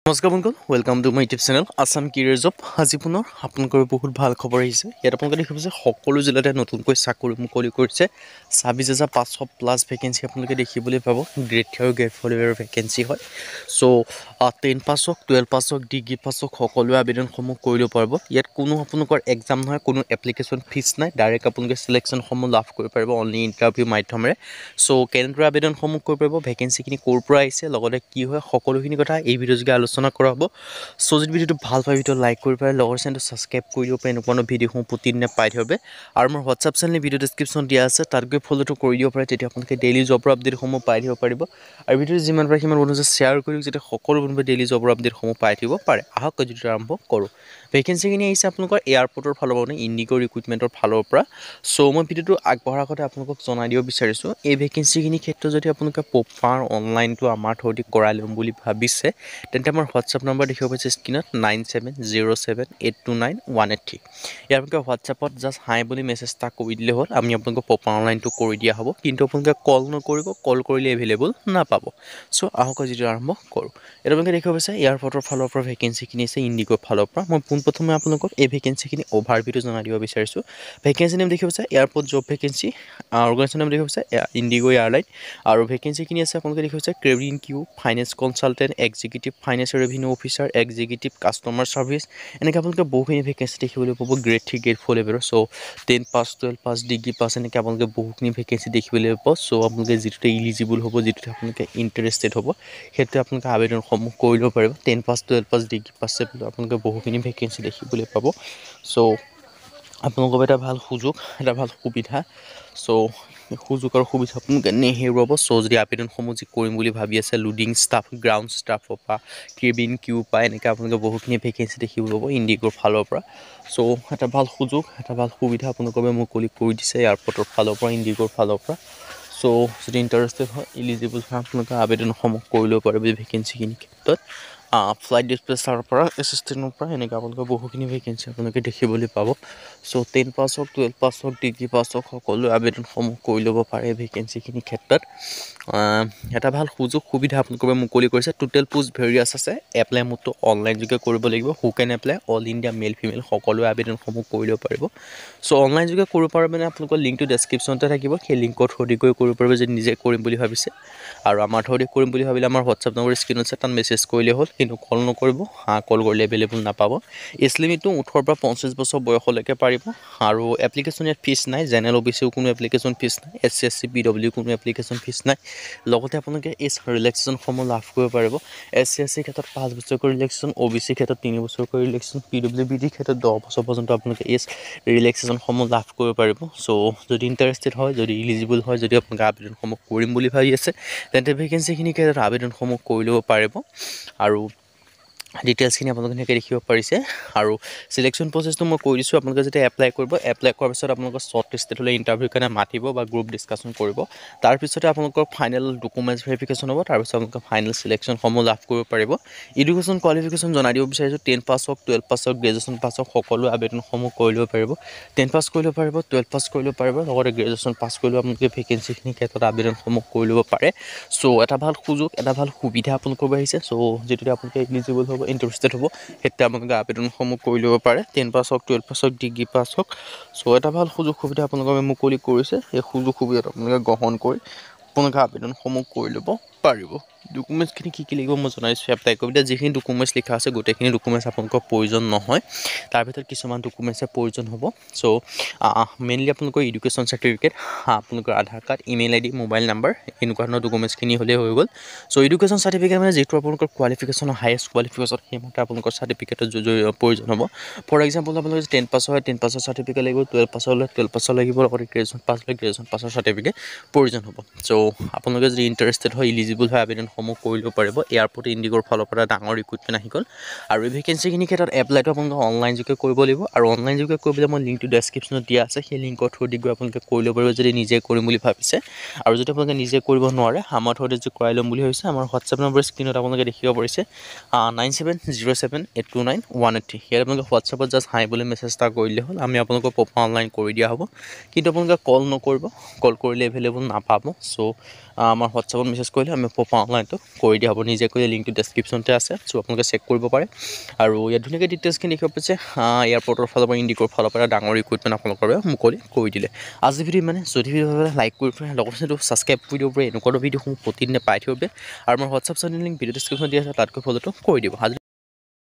নমস্কাৰ বন্ধুসকল, welcome to my YouTube channel Assam career job. আজি পুনৰ আপোনালোকৰ বহুত ভাল খবৰ আহিছে। ইয়াত আপোনালোকে দেখিব যে সকলো জিলাতে নতুনকৈ চাকৰি মুকলি কৰিছে। 26,500+ ভেকেঞ্চি আপোনালোকে দেখিবলৈ পাব। গ্ৰেড 3 আৰু গ্ৰেড 4 লেভেলৰ ভেকেঞ্চি হয়। চ' 10 পাছ হওক, 12 পাছ হওক, ডিগ্ৰী পাছ হওক, সকলোৱে আবেদনসমূহ কৰিব পাৰিব। ইয়াত কোনো আপোনালোকৰ এক্সাম নহয়, কোনো এপ্লিকেশ্যন ফিজ নাই। ডাইৰেক্ট আপোনালোকে চিলেকশ্যনসমূহ লাভ কৰিব পাৰিব অনলি ইণ্টাৰভিউ মাধ্যমেৰে। চ' কেনেদৰে আবেদনসমূহ কৰিব পাৰিব, ভেকেঞ্চিখিনি ক'ৰ পৰা আহিছে, লগতে কি হয়, সকলোখিনি কথা এই ভিডিঅ' যোগে আলোচনা কৰা হ'ব। চ' যদি ভিডিঅ'টো ভাল পায় ভিডিঅ'টো লাইক কৰিব পাৰে, লগৰ চেনেলটো ছাবস্ক্ৰাইব কৰি দিব পাৰে, এনেকুৱা ভিডিঅ'সমূহ প্ৰতিদিনে পাই থাকিব। আৰু মোৰ হোৱাটছআপ চেনেল ভিডিঅ' ডেছক্ৰিপশ্যন দিয়া আছে, তাত গৈ ফ'ল'টো কৰি দিব পাৰে। তেতিয়া আপোনালোকে ডেইলি জবৰ আপডেটসমূহ পাই থাকিব পাৰিব। আৰু ভিডিঅ'টো যিমান পাৰে সিমান বন্ধু শ্বেয়াৰ কৰি দিয়ক, যাতে সকলো বন্ধুৱে ডেইলি জবৰ আপডেটসমূহ পাই থাকিব পাৰে। আহক ভিডিঅ'টো আৰম্ভ কৰোঁ। ভেকেঞ্চিখিনি আহিছে আপোনালোকৰ এয়াৰপৰ্টৰ ফালৰ পৰা, ইণ্ডিগ' ৰিক্ৰুটমেণ্টৰ ফালৰ পৰা। চ' মই ভিডিঅ'টো আগবঢ়াৰ আগতে আপোনালোকক জনাই দিব বিচাৰিছোঁ, এই ভেকেঞ্চিখিনিৰ ক্ষেত্ৰত যদি আপোনালোকে প্ৰপাৰ অনলাইনটো আমাৰ থ্ৰুদি কৰাই ল'ম বুলি ভাবিছে, তেন্তে আমাৰ হোৱাটছআপ নম্বৰ দেখিব পাইছে স্ক্ৰীনত 9707829183। ইয়াৰ আপোনালোকে হোৱাটছআপত জাষ্ট হাই বুলি মেছেজ এটা কৰি দিলে হ'ল, আমি আপোনালোকক প্ৰপাৰ অনলাইনটো কৰি দিয়া হ'ব। কিন্তু আপোনালোকে কল নকৰিব, কল কৰিলে এভেইলেবল নাপাব। চ' আহক যিটো আৰম্ভ কৰোঁ। এতিয়া আপোনালোকে দেখিব পাইছে এয়াৰপৰ্টৰ ফালৰ পৰা ভেকেঞ্চিখিনি আছে, ইণ্ডিগ'ৰ ফালৰ পৰা। মই পোনপ্ৰথমে আপোনালোকক এই ভেকেঞ্চিখিনি অভাৰভিউটো জনাই দিব বিচাৰিছোঁ। ভেকেঞ্চি নেম দেখিব পাইছে airport job vacancy, organisation name দেখিব পাইছে ইণ্ডিগ' এয়াৰলাইন। আৰু ভেকেঞ্চিখিনি আছে আপোনালোকে দেখিব পাইছে cabin crew, finance consultant, executive finance revenue officer, executive customer service, এনেকৈ আপোনালোকে বহুখিনি ভেকেঞ্চি দেখিবলৈ পাব গ্ৰেড 3, গ্ৰেড 4 লেভেলৰ। চ' 10 পাছ, 12 পাছ, ডিগ্ৰী পাছ, এনেকৈ আপোনালোকে বহুখিনি ভেকেঞ্চি দেখিবলৈ পাব। চ' আপোনালোকে যিটোতে ইলিজিবল হ'ব, যিটোতে আপোনালোকে ইণ্টাৰেষ্টেড হ'ব, সেইটোতে আপোনালোকে আবেদনসমূহ কৰি ল'ব পাৰিব। 10 পাছ, 12 পাছ, ডিগ্ৰী পাছ আপোনালোকে বহুখিনি ভেকেঞ্চি দেখিবলৈ পাব। চ' আপোনালোকৰ এটা ভাল সুযোগ, এটা ভাল সুবিধা। চ' সুযোগ আৰু সুবিধা আপোনালোকে নেহেৰুৱাব। চ' যদি আবেদনসমূহ যি কৰিম বুলি ভাবি আছে, লোডিং ষ্টাফ, গ্ৰাউণ্ড ষ্টাফৰ পৰা, কেবিন ক্ৰিউ পৰা, এনেকৈ আপোনালোকে বহুখিনি ভেকেঞ্চি দেখিবলৈ পাব ইণ্ডিগ'ৰ ফালৰ পৰা। চ' এটা ভাল সুযোগ, এটা ভাল সুবিধা আপোনালোকৰ বাবে মুকলি কৰি দিছে এয়াৰপৰ্টৰ ফালৰ পৰা, ইণ্ডিগ'ৰ ফালৰ পৰা। চ' যদি ইণ্টাৰেষ্টেড হয়, ইলিজিবল হয়, আপোনালোকে আবেদনসমূহ কৰি ল'ব পাৰিব এই ভেকেঞ্চিখিনিৰ ক্ষেত্ৰত। ফ্লাইট ডিছপেচাৰৰ পৰা, এছিষ্টেণ্টৰ পৰা, এনেকৈ আপোনালোকে বহুখিনি ভেকেঞ্চি আপোনালোকে দেখিবলৈ পাব। চ' 10 পাছ হওক, 12 পাছ হওক, ডিগ্ৰী পাছ হওক, সকলোৱে আবেদনসমূহ কৰি ল'ব পাৰে ভেকেঞ্চিখিনিৰ ক্ষেত্ৰত। এটা ভাল সুযোগ সুবিধা আপোনালোকৰ বাবে মুকলি কৰিছে। টোটেল পোষ্ট ভেৰিয়াছ আছে। এপ্লাই মোডটো অনলাইন যোগে কৰিব লাগিব। Who can apply, all India male female সকলোৱে আবেদনসমূহ কৰি ল'ব পাৰিব। চ' অনলাইন যোগে কৰিব পাৰে মানে আপোনালোকৰ লিংকটো ডেছক্ৰিপশ্যনতে থাকিব, সেই লিংকৰ থ্ৰুদি গৈ কৰিব পাৰিব যদি নিজে কৰিম বুলি ভাবিছে। আৰু আমাৰ থ্ৰুদি কৰিম বুলি ভাবিলে আমাৰ হোৱাটছআপ নম্বৰ স্ক্ৰীনত আছে, তাত মেছেজ কৰিলে হ'ল। কিন্তু কল নকৰিব, কল কৰিলে এভেইলেবল নাপাব। এজ লিমিটটো 18 পৰা 35 বছৰ বয়সলৈকে পাৰিব। আৰু এপ্লিকেশ্যন ইয়াত ফিজ নাই। জেনেৰেল অ'বিচিও কোনো এপ্লিকেশ্যন ফিজ নাই। SC SC PW কোনো এপ্লিকেশ্যন ফিজ নাই। লগতে আপোনালোকে এই ৰিলেক্সেশ্যনসমূহ লাভ কৰিব পাৰিব। SC SC ক্ষেত্ৰত 5 বছৰকৈ ৰিলেক্সেশ্যন, OBC ক্ষেত্ৰত 3 বছৰকৈ ৰিলেক্সেশ্যন, PWBD ক্ষেত্ৰত 10 বছৰ পৰ্যন্ত আপোনালোকে এই ৰিলেক্সেশ্যনসমূহ লাভ কৰিব পাৰিব। চ' যদি ইণ্টাৰেষ্টেড হয়, যদি ইলিজিবল হয়, যদি আপোনালোকে আবেদনসমূহ কৰিম বুলি ভাবি আছে, তেন্তে ভেকেঞ্চিখিনিৰ ক্ষেত্ৰত আবেদনসমূহ কৰি ল'ব পাৰিব। আৰু ডিটেইলছখিনি আপোনালোকে এনেকৈ দেখিব পাৰিছে। আৰু চিলেকশ্যন প্ৰচেছটো মই কৈ দিছোঁ। আপোনালোকে যেতিয়া এপ্লাই কৰিব, এপ্লাই কৰাৰ পিছত আপোনালোকৰ শ্বৰ্ট লিষ্টেড হ'লে ইণ্টাৰভিউৰ কাৰণে মাতিব বা গ্ৰুপ ডিছকাশ্যন কৰিব। তাৰপিছতে আপোনালোকৰ ফাইনেল ডকুমেণ্টছ ভেৰিফিকেশ্যন হ'ব। তাৰপিছত আপোনালোকে ফাইনেল চিলেকশ্যনসমূহ লাভ কৰিব পাৰিব। এডুকেশ্যন কোৱালিফিকেশ্যন জনাই দিব বিচাৰিছোঁ। 10 পাছ হওক, 12 পাছ হওক, গ্ৰেজুৱেশ্যন পাছ হওক, সকলো আবেদনসমূহ কৰি ল'ব পাৰিব। 10 পাছ কৰি ল'ব পাৰিব, 12 পাছ কৰি ল'ব পাৰিব, লগতে গ্ৰেজুৱেশ্যন পাছ কৰিলেও আপোনালোকে ভেকেঞ্চিখিনিৰ ক্ষেত্ৰত আবেদনসমূহ কৰি ল'ব পাৰে। চ' এটা ভাল সুযোগ, এটা ভাল সুবিধা আপোনালোকৰ বাবে আহিছে। চ' যিটোতে আপোনালোকে ইলিজিবল হ'ব, ইণ্টাৰেষ্টেড হ'ব, সেইটোতে আপোনালোকে আবেদনসমূহ কৰি ল'ব পাৰে। 10 পাছ হওক, 12 পাছ হওক, ডিগ্ৰী পাছ হওক। চ' এটা ভাল সুযোগ সুবিধা আপোনালোকৰ বাবে মুকলি কৰিছে। সেই সুযোগ সুবিধাটো আপোনালোকে গ্ৰহণ কৰি আপোনালোকে আবেদনসমূহ কৰি ল'ব পাৰিব। ডকুমেণ্টছখিনি কি লাগিব মই জনাই দিছোঁ। এপ্লাই কৰিব এতিয়া যিখিনি ডকুমেণ্টছ লিখা আছে, গোটেইখিনি ডকুমেণ্টছ আপোনালোকৰ প্ৰয়োজন নহয়। তাৰ ভিতৰত কিছুমান ডকুমেণ্টছৰ প্ৰয়োজন হ'ব। চ' মেইনলি আপোনালোকৰ এডুকেশ্যন চাৰ্টিফিকেট, আপোনালোকৰ Aadhaar card, email ID, mobile number, এনেকুৱা ধৰণৰ ডকুমেণ্টছখিনি হ'লেই হৈ গ'ল। চ' এডুকেশ্যন চাৰ্টিফিকেট মানে যিটো আপোনালোকৰ কোৱালিফিকেশ্যন, হায়েষ্ট কোৱালিফিকেশ্যন, সেইমতে আপোনালোকৰ চাৰ্টিফিকেটৰ প্ৰয়োজন হ'ব। ফৰ এক্সাম্পল আপোনালোকে 10 পাছ হয়, 10 পাছৰ চাৰ্টিফিকেট লাগিব। 12 পাছ হ'লে 12 পাছৰ লাগিব। লগতে গ্ৰেজুৱেশ্যন পাছ হ'লে গ্ৰেজুৱেশ্যন পাছৰ চাৰ্টিফিকেট প্ৰয়োজন হ'ব। চ' আপোনালোকে যদি ইণ্টাৰেষ্টেড হয়, ইলিজিবল হয়, আবেদনসমূহ কৰি ল'ব পাৰিব। এয়াৰপৰ্ট ইণ্ডিগ'ৰ ফালৰ পৰা ডাঙৰ ৰিক্ৰুটমেণ্ট আহি গ'ল। আৰু এই ভেকেঞ্চিখিনিৰ ক্ষেত্ৰত এপ্লাইটো আপোনালোকে অনলাইন যোগে কৰিব লাগিব। আৰু অনলাইন যোগে কৰিবলৈ মই লিংকটো ডেছক্ৰিপশ্যনত দিয়া আছে, সেই লিংকৰ থ্ৰুদি গৈ আপোনালোকে কৰি ল'ব পাৰিব যদি নিজে কৰিম বুলি ভাবিছে। আৰু যদি আপোনালোকে নিজে কৰিব নোৱাৰে, আমাৰ থ্ৰুদি যদি কৰাই ল'ম বুলি ভাবিছে, আমাৰ হোৱাটছআপ নম্বৰ স্ক্ৰীনত আপোনালোকে দেখিব পাৰিছে 9707829183। ইয়াত আপোনালোকে হোৱাটছআপত জাষ্ট হাই বুলি মেছেজ এটা কৰিলে হ'ল, আমি আপোনালোকক প্ৰপাৰ অনলাইন কৰি দিয়া হ'ব। কিন্তু আপোনালোকে কল নকৰিব, কল কৰিলে এভেইলেবল নাপাব। চ' আমাৰ হোৱাটছআপত মেছেজ কৰিলে আমি পপা অনলাইনটো কৰি দিয়া হ'ব। নিজে কৰি লিংকটো ডেছক্ৰিপশ্যনতে আছে, চ' আপোনালোকে চেক কৰিব পাৰে। আৰু ইয়াত ধুনীয়াকৈ ডিটেইলছখিনি দেখিব পাইছে। এয়াৰপৰ্টৰ ফালৰ পৰা ইণ্ডিগ'ৰ ফালৰ পৰা ডাঙৰ ৰিক্ৰুইটমেণ্ট আপোনালোকৰ বাবে মুকলি কৰি দিলে। আজি ভিডিঅ' মানে যদি ভিডিঅ' ভাল লাগে লাইক কৰি পেলাই লগতে ছাবস্ক্ৰাইব কৰি দিব পাৰে। এনেকুৱা ভিডিঅ'সমূহ প্ৰতিদিনে পাই থাকিব পাৰে। আৰু আমাৰ হোৱাটছআপ চেনেল লিংক ভিডিঅ' ডেছক্ৰিপশ্যনত দিয়া আছে, তাতকৈ ফ'ল'টো কৰি দিব।